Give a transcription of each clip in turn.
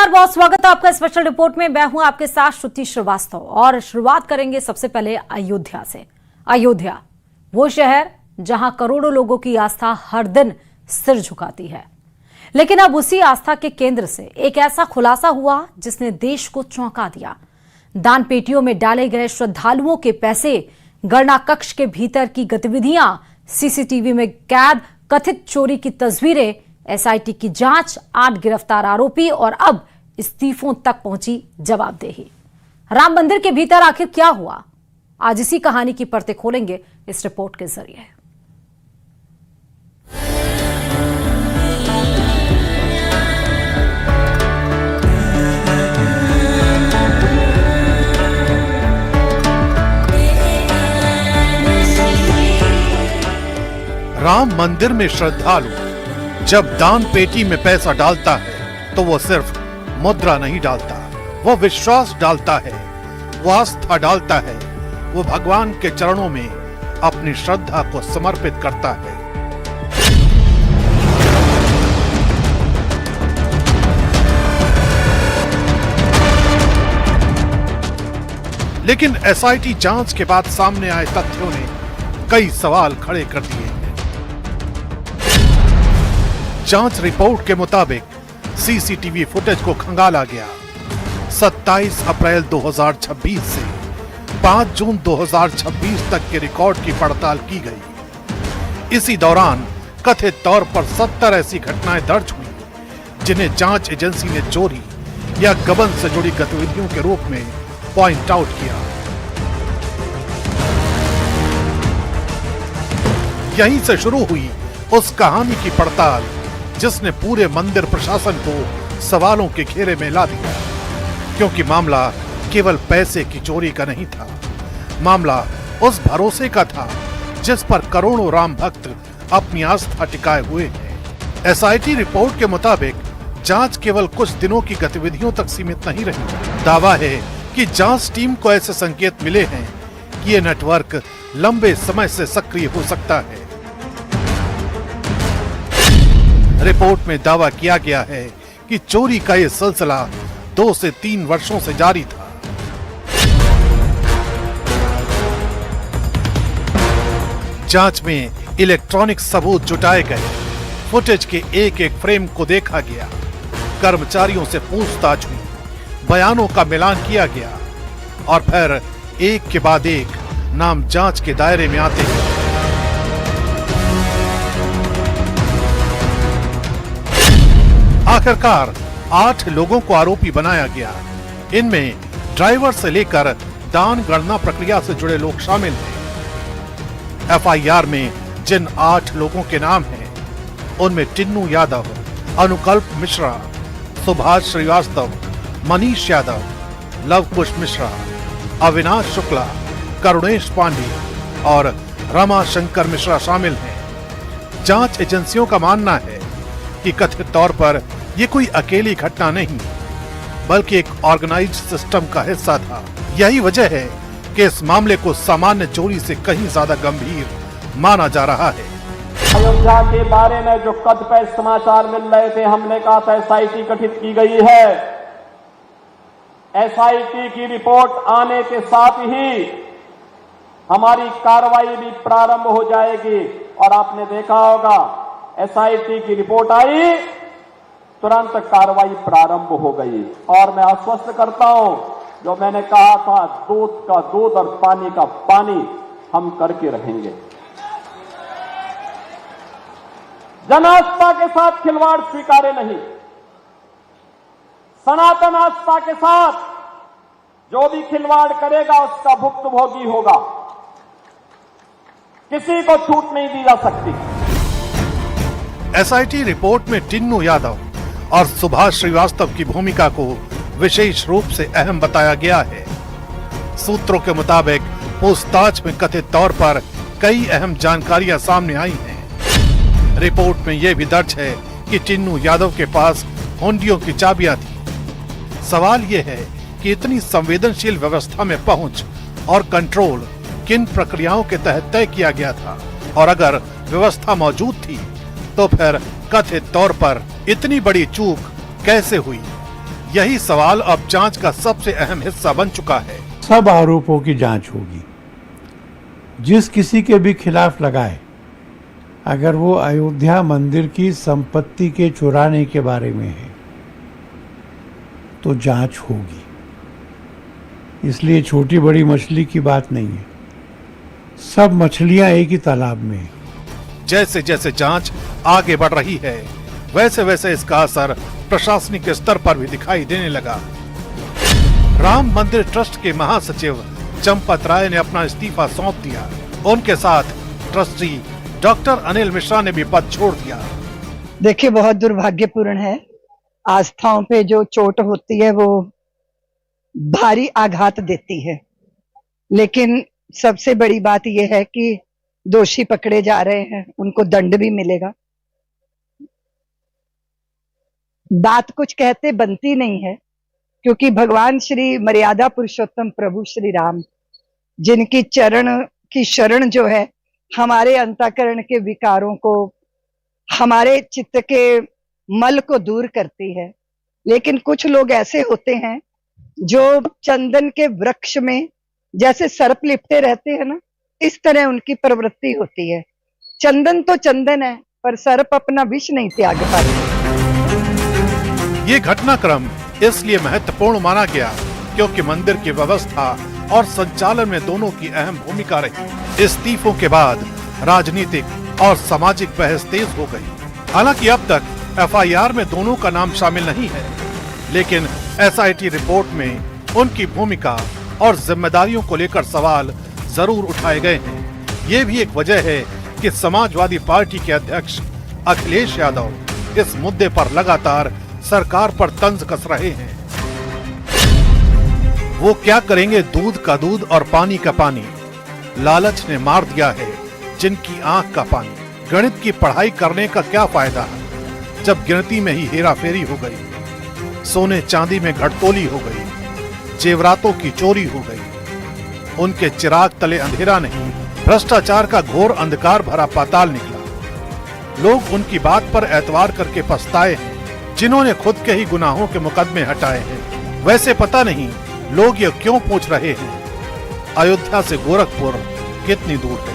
नमस्कार, बहुत स्वागत है आपका स्पेशल रिपोर्ट में। मैं हूं आपके साथ श्रुति श्रीवास्तव और शुरुआत करेंगे सबसे पहले अयोध्या से। अयोध्या वो शहर जहां करोड़ों लोगों की आस्था हर दिन सिर झुकाती है, लेकिन अब उसी आस्था के केंद्र से एक ऐसा खुलासा हुआ जिसने देश को चौंका दिया। दान पेटियों में डाले गए श्रद्धालुओं के पैसे, गणना कक्ष के भीतर की गतिविधियां, सीसीटीवी में कैद कथित चोरी की तस्वीरें, एसआईटी की जांच, 8 गिरफ्तार आरोपी और अब इस्तीफों तक पहुंची जवाबदेही। राम मंदिर के भीतर आखिर क्या हुआ, आज इसी कहानी की परतें खोलेंगे इस रिपोर्ट के जरिए। राम मंदिर में श्रद्धालु जब दान पेटी में पैसा डालता है तो वो सिर्फ मुद्रा नहीं डालता, वो विश्वास डालता है, वो आस्था डालता है, वो भगवान के चरणों में अपनी श्रद्धा को समर्पित करता है। लेकिन एसआईटी जांच के बाद सामने आए तथ्यों ने कई सवाल खड़े कर दिए हैं। जांच रिपोर्ट के मुताबिक सीसीटीवी फुटेज को खंगाला गया। 27 अप्रैल 2026 से 5 जून 2026 तक के रिकॉर्ड की पड़ताल की गई। इसी दौरान कथित तौर पर 70 ऐसी घटनाएं दर्ज हुई जिन्हें जांच एजेंसी ने चोरी या गबन से जुड़ी गतिविधियों के रूप में पॉइंट आउट किया। यहीं से शुरू हुई उस कहानी की पड़ताल जिसने पूरे मंदिर प्रशासन को सवालों के घेरे में ला दिया, क्योंकि मामला केवल पैसे की चोरी का नहीं था, मामला उस भरोसे का था जिस पर करोड़ों राम भक्त अपनी आस्था टिकाए हुए हैं। एसआईटी रिपोर्ट के मुताबिक जांच केवल कुछ दिनों की गतिविधियों तक सीमित नहीं रही। दावा है कि जांच टीम को ऐसे संकेत मिले हैं कि ये नेटवर्क लंबे समय से सक्रिय हो सकता है। रिपोर्ट में दावा किया गया है कि चोरी का यह सिलसिला 2 से 3 वर्षों से जारी था। जांच में इलेक्ट्रॉनिक सबूत जुटाए गए, फुटेज के एक एक फ्रेम को देखा गया, कर्मचारियों से पूछताछ हुई, बयानों का मिलान किया गया और फिर एक के बाद एक नाम जांच के दायरे में आते गए। आखिरकार 8 लोगों को आरोपी बनाया गया। इनमें ड्राइवर से लेकर दान गणना प्रक्रिया से जुड़े लोग शामिल हैं। एफआईआर में जिन 8 लोगों के नाम हैं, उनमें टिन्नू यादव, अनुकल्प मिश्रा, सुभाष श्रीवास्तव, मनीष यादव, लवकुश मिश्रा, अविनाश शुक्ला, करुणेश पांडे और रमा शंकर मिश्रा शामिल हैं। जांच एजेंसियों का मानना है कि कथित तौर पर ये कोई अकेली घटना नहीं, बल्कि एक ऑर्गेनाइज्ड सिस्टम का हिस्सा था। यही वजह है कि इस मामले को सामान्य चोरी से कहीं ज्यादा गंभीर माना जा रहा है। अयोध्या के बारे में जो कदपे समाचार मिल रहे थे, हमने कहा था एसआईटी गठित की गई है। एसआईटी की रिपोर्ट आने के साथ ही हमारी कार्रवाई भी प्रारंभ हो जाएगी और आपने देखा होगा एसआईटी की रिपोर्ट आई, तुरंत कार्रवाई प्रारंभ हो गई। और मैं आश्वस्त करता हूं, जो मैंने कहा था दूध का दूध और पानी का पानी हम करके रहेंगे। जन आस्था के साथ खिलवाड़ स्वीकार्य नहीं। सनातन आस्था के साथ जो भी खिलवाड़ करेगा उसका भुक्तभोगी होगा। किसी को छूट नहीं दी जा सकती। एसआईटी रिपोर्ट में टिन्नू यादव और सुभाष श्रीवास्तव की भूमिका को विशेष रूप से अहम बताया गया है। सूत्रों के मुताबिक पूछताछ में कथित तौर पर कई अहम जानकारियां सामने आई हैं। रिपोर्ट में यह भी दर्ज है कि टिन्नू यादव के पास हुंडियों की चाबियां थी। सवाल यह है कि इतनी संवेदनशील व्यवस्था में पहुंच और कंट्रोल किन प्रक्रियाओं के तहत तय किया गया था, और अगर व्यवस्था मौजूद थी तो फिर कथित तौर पर इतनी बड़ी चूक कैसे हुई? यही सवाल अब जांच का सबसे अहम हिस्सा बन चुका है। सब आरोपों की जांच होगी। जिस किसी के भी खिलाफ लगाए, अगर वो अयोध्या मंदिर की संपत्ति के चुराने के बारे में है तो जांच होगी। इसलिए छोटी बड़ी मछली की बात नहीं है, सब मछलियां एक ही तालाब में है। जैसे जैसे जांच आगे बढ़ रही है, वैसे वैसे इसका असर प्रशासनिक स्तर पर भी दिखाई देने लगा। राम मंदिर ट्रस्ट के महासचिव चंपत राय ने अपना इस्तीफा सौंप दिया। उनके साथ ट्रस्टी डॉक्टर अनिल मिश्रा ने भी पद छोड़ दिया। देखिए, बहुत दुर्भाग्यपूर्ण है। आस्थाओं पे जो चोट होती है वो भारी आघात देती है, लेकिन सबसे बड़ी बात यह है कि दोषी पकड़े जा रहे हैं, उनको दंड भी मिलेगा। बात कुछ कहते बनती नहीं है, क्योंकि भगवान श्री मर्यादा पुरुषोत्तम प्रभु श्री राम, जिनकी चरण की शरण जो है हमारे अंतःकरण के विकारों को, हमारे चित्त के मल को दूर करती है। लेकिन कुछ लोग ऐसे होते हैं जो चंदन के वृक्ष में जैसे सर्प लिपटे रहते हैं ना, इस तरह उनकी प्रवृत्ति होती है। चंदन तो चंदन है, पर सर्प अपना विष नहीं त्याग पाते। ये घटनाक्रम इसलिए महत्वपूर्ण माना गया क्योंकि मंदिर की व्यवस्था और संचालन में दोनों की अहम भूमिका रही। इस्तीफों के बाद राजनीतिक और सामाजिक बहस तेज हो गई। हालांकि अब तक एफआईआर में दोनों का नाम शामिल नहीं है, लेकिन एसआईटी रिपोर्ट में उनकी भूमिका और जिम्मेदारियों को लेकर सवाल जरूर उठाए गए हैं। ये भी एक वजह है कि समाजवादी पार्टी के अध्यक्ष अखिलेश यादव इस मुद्दे पर लगातार सरकार पर तंज कस रहे हैं। वो क्या करेंगे दूध का दूध और पानी का पानी, लालच ने मार दिया है जिनकी आंख का पानी। गणित की पढ़ाई करने का क्या फायदा जब गिनती में ही हेराफेरी हो गई, सोने चांदी में घटतोली हो गई, जेवरातों की चोरी हो गई। उनके चिराग तले अंधेरा नहीं, भ्रष्टाचार का घोर अंधकार भरा पाताल निकला। लोग उनकी बात पर एतवार करके पछताए हैं, जिन्होंने खुद के ही गुनाहों के मुकदमे हटाए हैं। वैसे पता नहीं लोग ये क्यों पूछ रहे हैं, अयोध्या से गोरखपुर कितनी दूर है।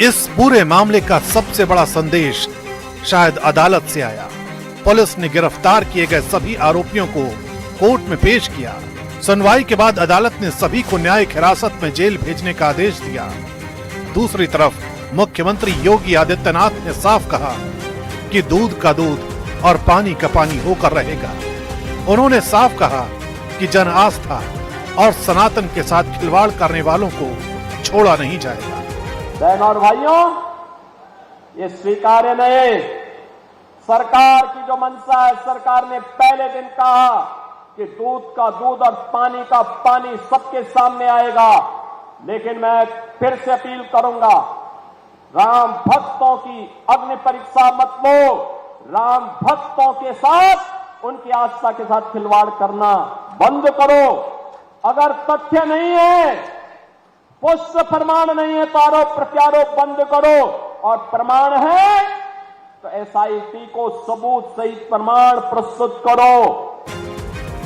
इस पूरे मामले का सबसे बड़ा संदेश शायद अदालत से आया। पुलिस ने गिरफ्तार किए गए सभी आरोपियों को कोर्ट में पेश किया। सुनवाई के बाद अदालत ने सभी को न्यायिक हिरासत में जेल भेजने का आदेश दिया। दूसरी तरफ मुख्यमंत्री योगी आदित्यनाथ ने साफ कहा कि दूध का दूध और पानी का पानी होकर रहेगा। उन्होंने साफ कहा कि जन आस्था और सनातन के साथ खिलवाड़ करने वालों को छोड़ा नहीं जाएगा। बहनों और भाइयों, ये स्वीकार्य नहीं। सरकार की जो मंशा है, सरकार ने पहले दिन कहा कि दूध का दूध और पानी का पानी सबके सामने आएगा। लेकिन मैं फिर से अपील करूंगा, राम भक्तों की अग्नि परीक्षा मत लो। राम भक्तों के साथ, उनकी आस्था के साथ खिलवाड़ करना बंद करो। अगर तथ्य नहीं है, पुष्ट प्रमाण नहीं है तो आरोप प्रत्यारोप बंद करो, और प्रमाण है तो एसआईटी को सबूत सहित प्रमाण प्रस्तुत करो।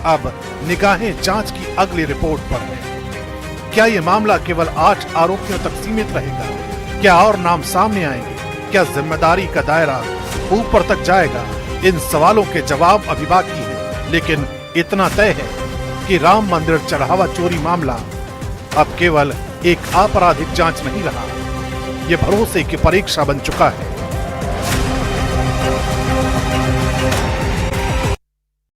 अब निगाहें जांच की अगली रिपोर्ट पर है। क्या ये मामला केवल 8 आरोपियों तक सीमित रहेगा? क्या और नाम सामने आएंगे? क्या जिम्मेदारी का दायरा ऊपर तक जाएगा? इन सवालों के जवाब अभी बाकी है, लेकिन इतना तय है कि राम मंदिर चढ़ावा चोरी मामला अब केवल एक आपराधिक जांच नहीं रहा, ये भरोसे की परीक्षा बन चुका है।